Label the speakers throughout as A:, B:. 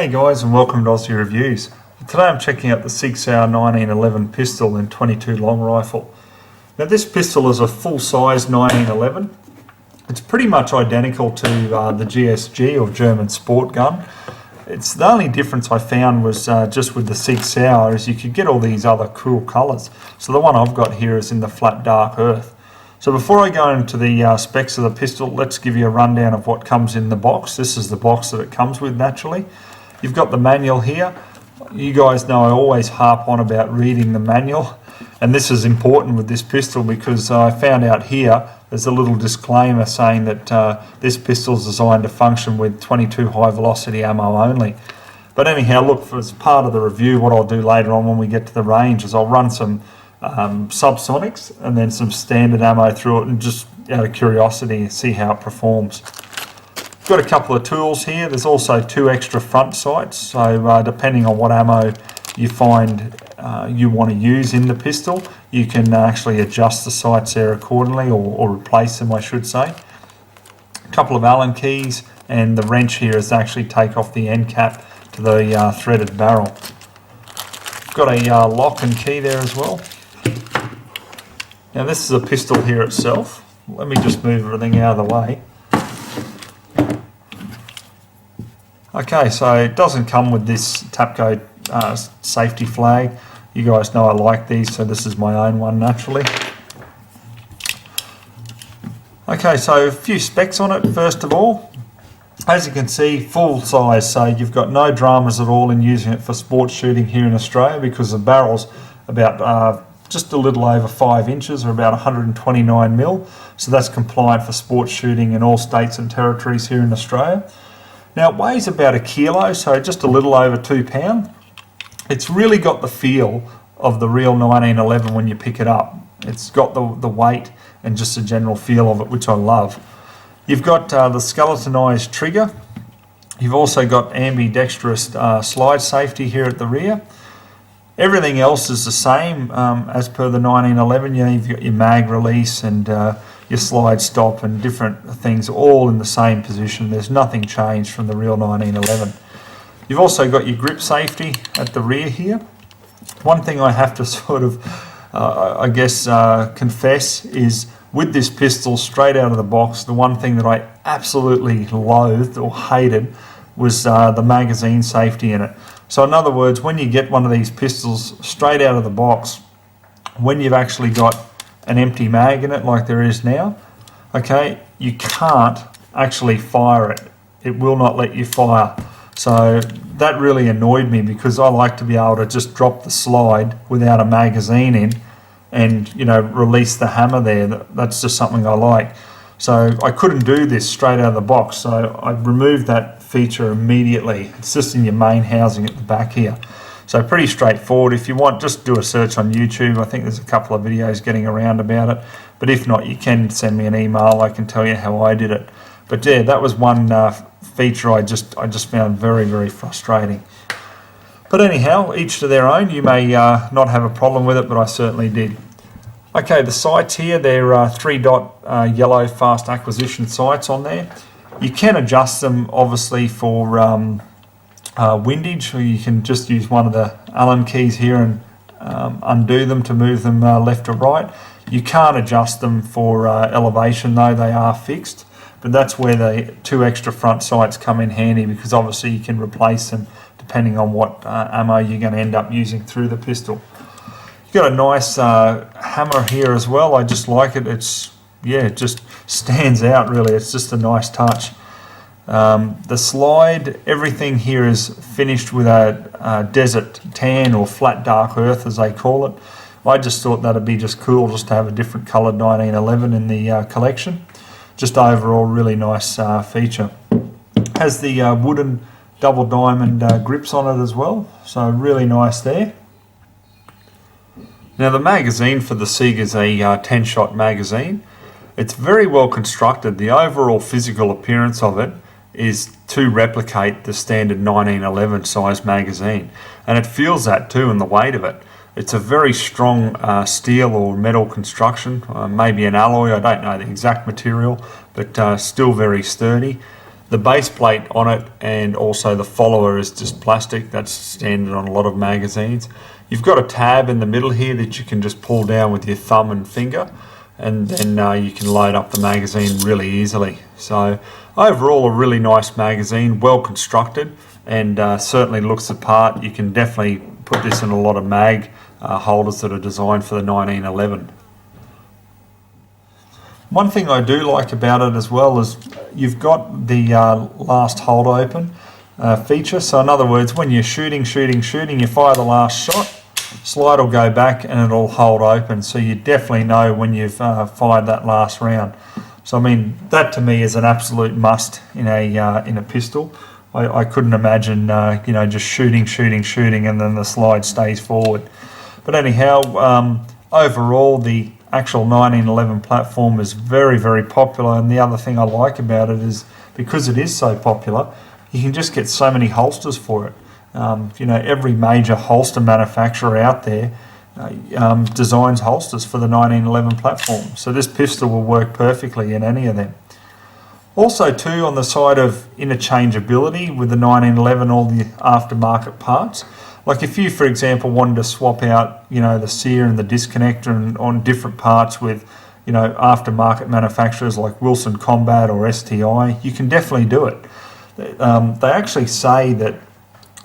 A: Hey guys, and welcome to Ozzie Reviews. Today I'm checking out the Sig Sauer 1911 pistol in 22 long rifle. Now this pistol is a full-size 1911. It's pretty much identical to the GSG or German sport gun. It's the only difference I found was just with the Sig Sauer is you could get all these other cool colours. So the one I've got here is in the flat dark earth. So before I go into the specs of the pistol, let's give you a rundown of what comes in the box. This is the box that it comes with naturally. You've got the manual here. You guys know I always harp on about reading the manual, and this is important with this pistol because I found out here there's a little disclaimer saying that this pistol is designed to function with 22 high velocity ammo only. But anyhow, look, as part of the review, what I'll do later on when we get to the range is I'll run some subsonics and then some standard ammo through it, and just out of curiosity see how it performs. Got a couple of tools here. There's also 2 extra front sights, so depending on what ammo you find you want to use in the pistol, you can actually adjust the sights there accordingly, or replace them I should say. A couple of Allen keys, and the wrench here is to actually take off the end cap to the threaded barrel. Got a lock and key there as well. Now this is a pistol here itself. Let me just move everything out of the way. Okay, so it doesn't come with this Tapco safety flag. You guys know I like these, so this is my own one naturally. Okay, so a few specs on it. First of all, as you can see, full size, so you've got no dramas at all in using it for sports shooting here in Australia, because the barrel's about just a little over 5 inches, or about 129 mil, so that's compliant for sports shooting in all states and territories here in Australia. Now it weighs about 1 kilo, so just a little over 2 pounds. It's really got the feel of the real 1911 when you pick it up. It's got the weight and just the general feel of it, which I love. You've got the skeletonized trigger. You've also got ambidextrous slide safety here at the rear. Everything else is the same as per the 1911. You've got your mag release and your slide stop and different things all in the same position. There's nothing changed from the real 1911. You've also got your grip safety at the rear here. One thing I have to sort of, confess is with this pistol straight out of the box, the one thing that I absolutely loathed or hated was the magazine safety in it. So in other words, when you get one of these pistols straight out of the box, when you've actually got an empty mag in it like there is now, okay, you can't actually fire it. It will not let you fire. So that really annoyed me, because I like to be able to just drop the slide without a magazine in and, you know, release the hammer there. That's just something I like. So I couldn't do this straight out of the box, so I removed that feature immediately. It's just in your main housing at the back here. So pretty straightforward. If you want, just do a search on YouTube. I think there's a couple of videos getting around about it. But if not, you can send me an email. I can tell you how I did it. But yeah, that was one feature I just found very, very frustrating. But anyhow, each to their own. You may not have a problem with it, but I certainly did. Okay, the sights here, they're 3-dot yellow fast acquisition sights on there. You can adjust them obviously for windage, or you can just use one of the Allen keys here and undo them to move them left or right. You can't adjust them for elevation though, they are fixed, but that's where the 2 extra front sights come in handy, because obviously you can replace them depending on what ammo you're going to end up using through the pistol. You've got a nice hammer here as well. I just like it. It just stands out really. It's just a nice touch. The slide, everything here is finished with a desert tan or flat dark earth as they call it. I just thought that'd be just cool just to have a different coloured 1911 in the collection. Just overall really nice feature. Has the wooden double diamond grips on it as well, so really nice there. Now the magazine for the Sig is a 10-shot magazine. It's very well constructed. The overall physical appearance of it is to replicate the standard 1911 size magazine, and it feels that too in the weight of it. It's a very strong steel or metal construction, maybe an alloy, I don't know the exact material, but still very sturdy. The base plate on it and also the follower is just plastic. That's standard on a lot of magazines. You've got a tab in the middle here that you can just pull down with your thumb and finger, and then you can load up the magazine really easily. So overall, a really nice magazine, well constructed, and certainly looks the part. You can definitely put this in a lot of mag holders that are designed for the 1911. One thing I do like about it as well is you've got the last hold open feature. So in other words, when you're shooting, you fire the last shot, slide will go back and it'll hold open. So you definitely know when you've fired that last round. So I mean, that to me is an absolute must in a pistol. I couldn't imagine just shooting and then the slide stays forward. But anyhow, overall the actual 1911 platform is very, very popular, and the other thing I like about it is because it is so popular, you can just get so many holsters for it. Every major holster manufacturer out there designs holsters for the 1911 platform, so this pistol will work perfectly in any of them. Also too, on the side of interchangeability with the 1911, all the aftermarket parts, like if you, for example, wanted to swap out, the sear and the disconnector and on different parts with, aftermarket manufacturers like Wilson Combat or STI, you can definitely do it. They actually say that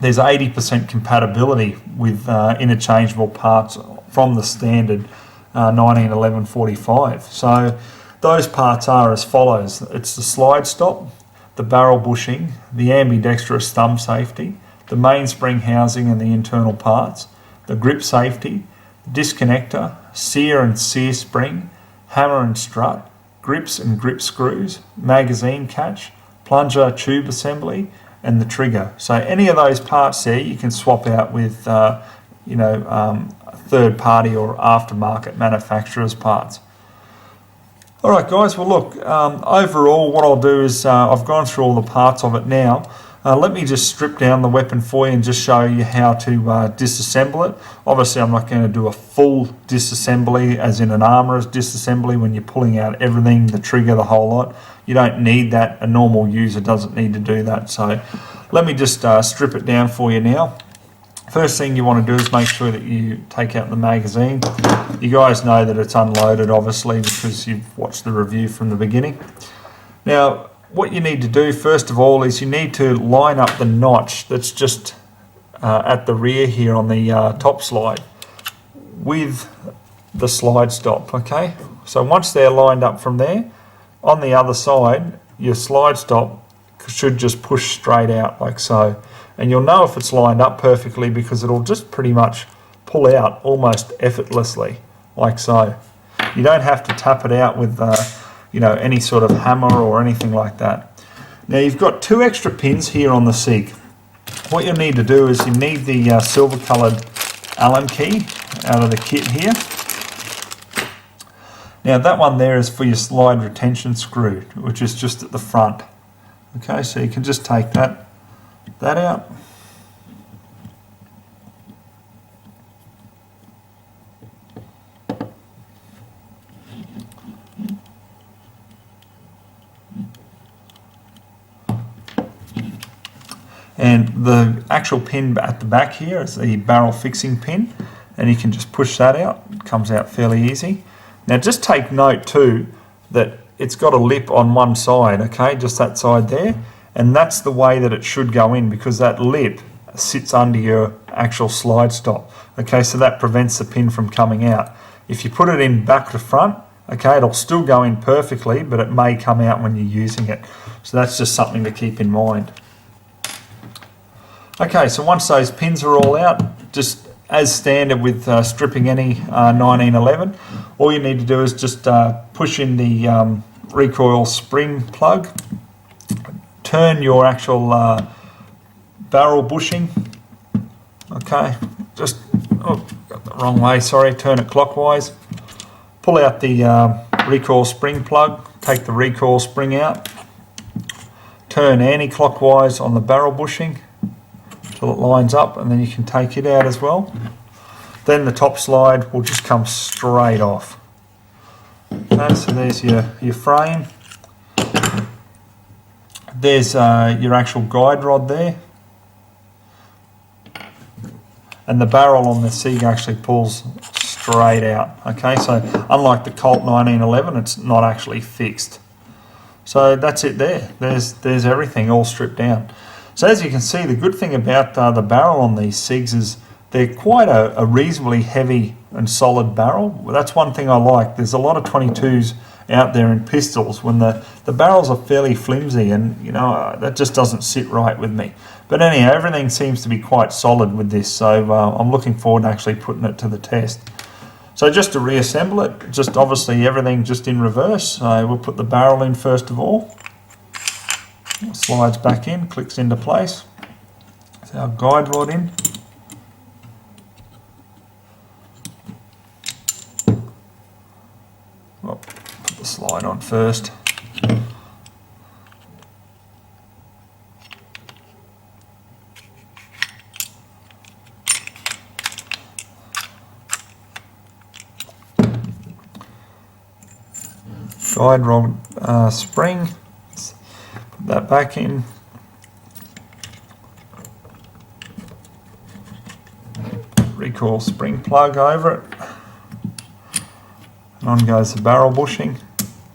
A: there's 80% compatibility with interchangeable parts from the standard 1911 45. So those parts are as follows. It's the slide stop, the barrel bushing, the ambidextrous thumb safety, the mainspring housing and the internal parts, the grip safety, disconnector, sear and sear spring, hammer and strut, grips and grip screws, magazine catch, plunger tube assembly, and the trigger. So any of those parts there you can swap out with third party or aftermarket manufacturers parts. Alright guys, well look, overall what I'll do is I've gone through all the parts of it now. Let me just strip down the weapon for you and just show you how to disassemble it. Obviously I'm not going to do a full disassembly as in an armourer's disassembly when you're pulling out everything, the trigger, the whole lot. You don't need that. A normal user doesn't need to do that. So let me just strip it down for you now. First thing you want to do is make sure that you take out the magazine. You guys know that it's unloaded obviously because you've watched the review from the beginning. Now what you need to do first of all is you need to line up the notch that's just at the rear here on the top slide with the slide stop, okay? So once they're lined up from there, on the other side your slide stop should just push straight out like so, and you'll know if it's lined up perfectly because it'll just pretty much pull out almost effortlessly like so. You don't have to tap it out with any sort of hammer or anything like that. Now you've got two extra pins here on the Sig. What you'll need to do is you need the silver coloured Allen key out of the kit here. Now that one there is for your slide retention screw, which is just at the front. Okay, so you can just take that out. And the actual pin at the back here is the barrel fixing pin, and you can just push that out. It comes out fairly easy. Now just take note too that it's got a lip on one side, okay, just that side there, and that's the way that it should go in because that lip sits under your actual slide stop. Okay, so that prevents the pin from coming out. If you put it in back to front, okay, it'll still go in perfectly, but it may come out when you're using it. So that's just something to keep in mind. Okay, so once those pins are all out, just as standard with stripping any 1911, all you need to do is just push in the recoil spring plug, turn your actual barrel bushing, okay, just, got the wrong way, sorry, turn it clockwise, pull out the recoil spring plug, take the recoil spring out, turn anti-clockwise on the barrel bushing, till it lines up, and then you can take it out as well. Then the top slide will just come straight off. Okay, so there's your frame. There's your actual guide rod there. And the barrel on the Sig actually pulls straight out. Okay, so unlike the Colt 1911, it's not actually fixed. So that's it there. There's everything all stripped down. So as you can see, the good thing about the barrel on these Sigs is they're quite a reasonably heavy and solid barrel. That's one thing I like. There's a lot of 22s out there in pistols when the barrels are fairly flimsy, and you know that just doesn't sit right with me. But anyhow, everything seems to be quite solid with this, so I'm looking forward to actually putting it to the test. So just to reassemble it, just obviously everything just in reverse. So we'll put the barrel in first of all. It slides back in, clicks into place. So our guide rod in. Well, put the slide on first. Guide rod spring, put that back in. Recoil spring plug over it. And on goes the barrel bushing,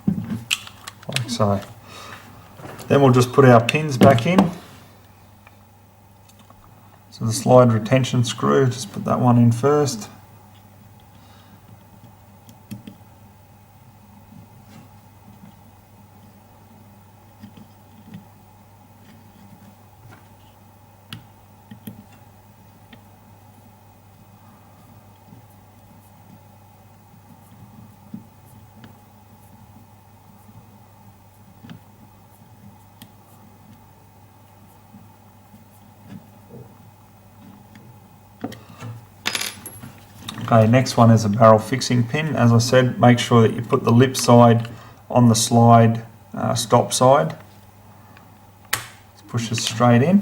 A: like so. Then we'll just put our pins back in. So the slide retention screw, just put that one in first. Okay, next one is a barrel fixing pin. As I said, make sure that you put the lip side on the slide stop side. It pushes straight in.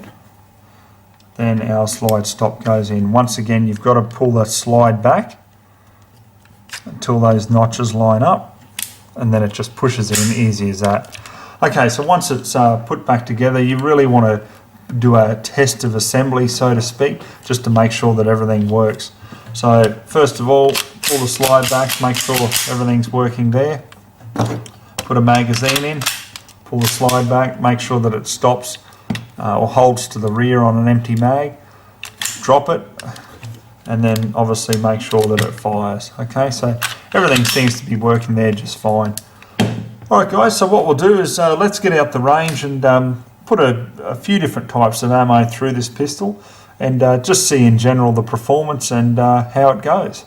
A: Then our slide stop goes in. Once again, you've got to pull the slide back until those notches line up, and then it just pushes in, easy as that. Okay, so once it's put back together, you really want to do a test of assembly, so to speak, just to make sure that everything works. So first of all, pull the slide back, make sure everything's working there. Put a magazine in, pull the slide back, make sure that it stops or holds to the rear on an empty mag. Drop it, and then obviously make sure that it fires. Okay, so everything seems to be working there just fine. Alright guys, so what we'll do is let's get out the range and put a few different types of ammo through this pistol, and just see in general the performance and how it goes.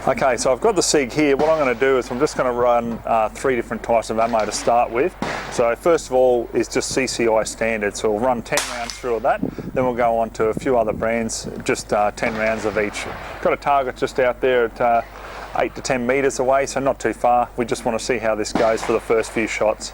A: Okay, so I've got the Sig here. What I'm going to do is I'm just going to run 3 different types of ammo to start with. So first of all is just CCI standard, so we'll run 10 rounds through of that, then we'll go on to a few other brands, just 10 rounds of each. Got a target just out there at 8 to 10 metres away, so not too far. We just want to see how this goes for the first few shots.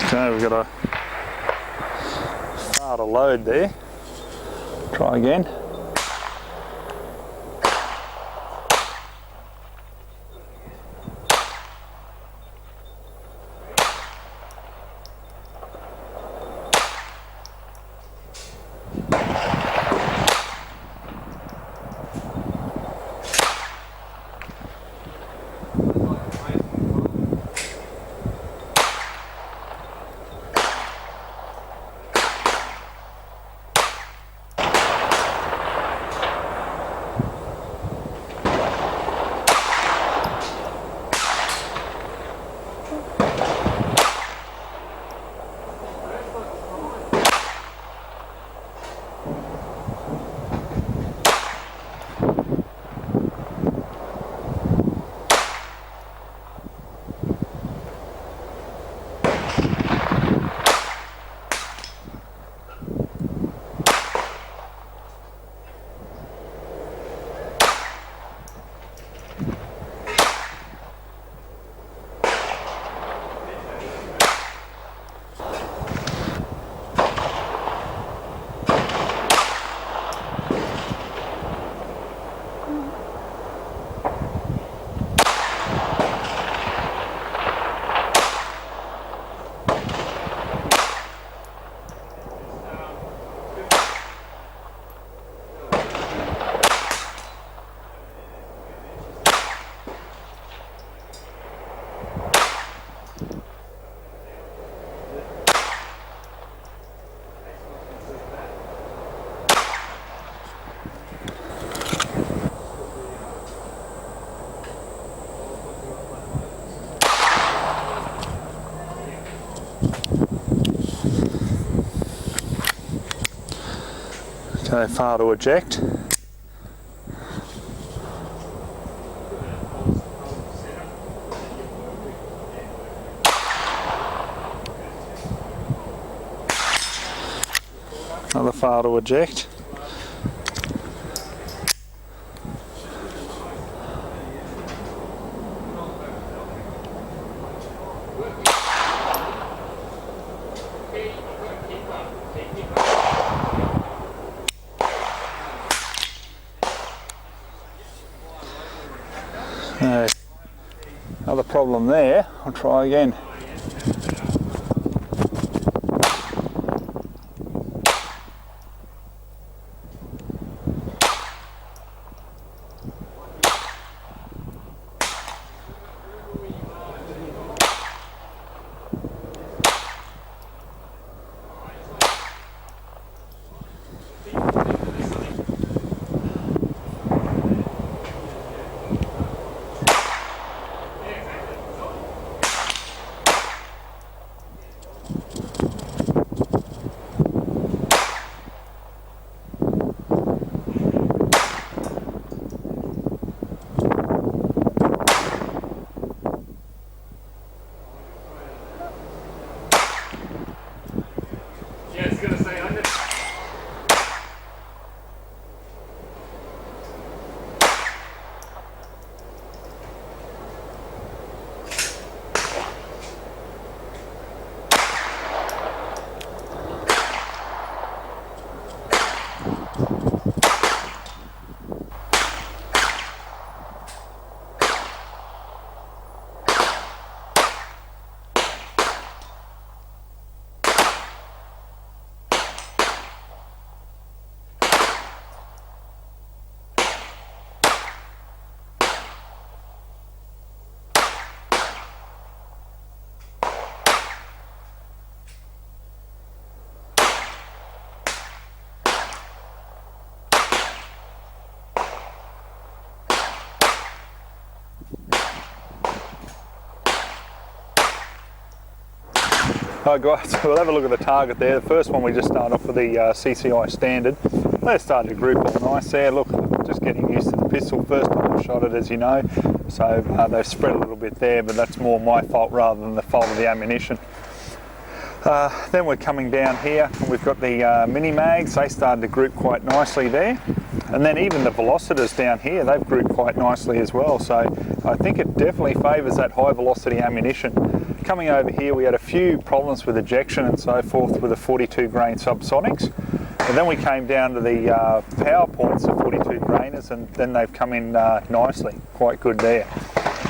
A: Okay, we've got a far to load there. Try again. So far to eject. Another file to eject. Another problem there. I'll try again. Alright guys, so we'll have a look at the target there. The first one we just started off with the CCI standard. They're starting to group all nice there. Look, just getting used to the pistol. First time I've shot it, as you know. So they've spread a little bit there, but that's more my fault rather than the fault of the ammunition. Then we're coming down here and we've got the mini mags. They started to group quite nicely there. And then even the velocitors down here, they've grouped quite nicely as well. So I think it definitely favours that high velocity ammunition. Coming over here, we had a few problems with ejection and so forth with the 42 grain subsonics. And then we came down to the power points of 42 grainers, and then they've come in nicely, quite good there.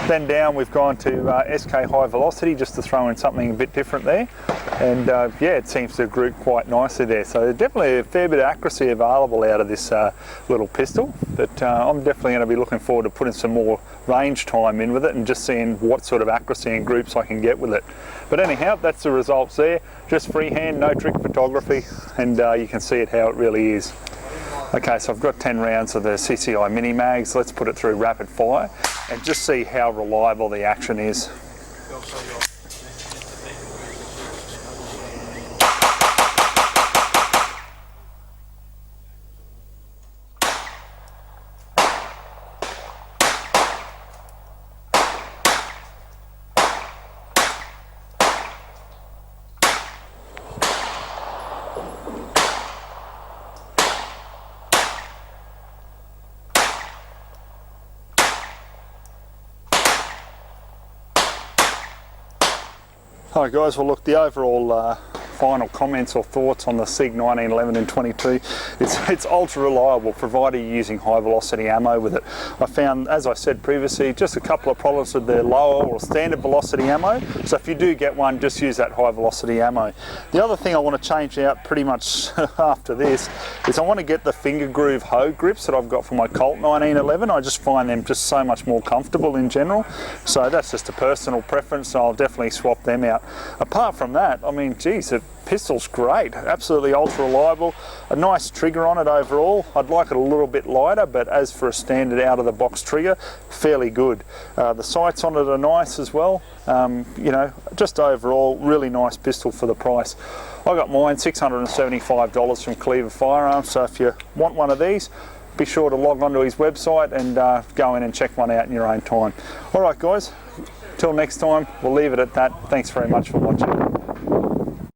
A: Then down we've gone to SK high velocity, just to throw in something a bit different there. And yeah, it seems to group quite nicely there. So definitely a fair bit of accuracy available out of this little pistol. But I'm definitely going to be looking forward to putting some more range time in with it and just seeing what sort of accuracy and groups I can get with it. But anyhow, that's the results there. Just freehand, no trick photography, and you can see it how it really is. Okay, so I've got 10 rounds of the CCI mini mags. Let's put it through rapid fire and just see how reliable the action is. Alright guys, well look, the overall final comments or thoughts on the Sig 1911 and 22, it's ultra reliable provided you're using high velocity ammo with it. I found, as I said previously, just a couple of problems with the lower or standard velocity ammo, so if you do get one, just use that high velocity ammo. The other thing I want to change out pretty much after this is I want to get the finger groove hoe grips that I've got for my Colt 1911. I just find them just so much more comfortable in general, so that's just a personal preference, so I'll definitely swap them out. Apart from that, I mean, geez, it pistol's great, absolutely ultra reliable. A nice trigger on it overall. I'd like it a little bit lighter, but as for a standard out of the box trigger, fairly good. The sights on it are nice as well. You know, just overall really nice pistol for the price. I got mine $675 from Cleaver Firearms, so if you want one of these, be sure to log onto his website and go in and check one out in your own time. Alright guys, till next time, we'll leave it at that. Thanks very much for watching.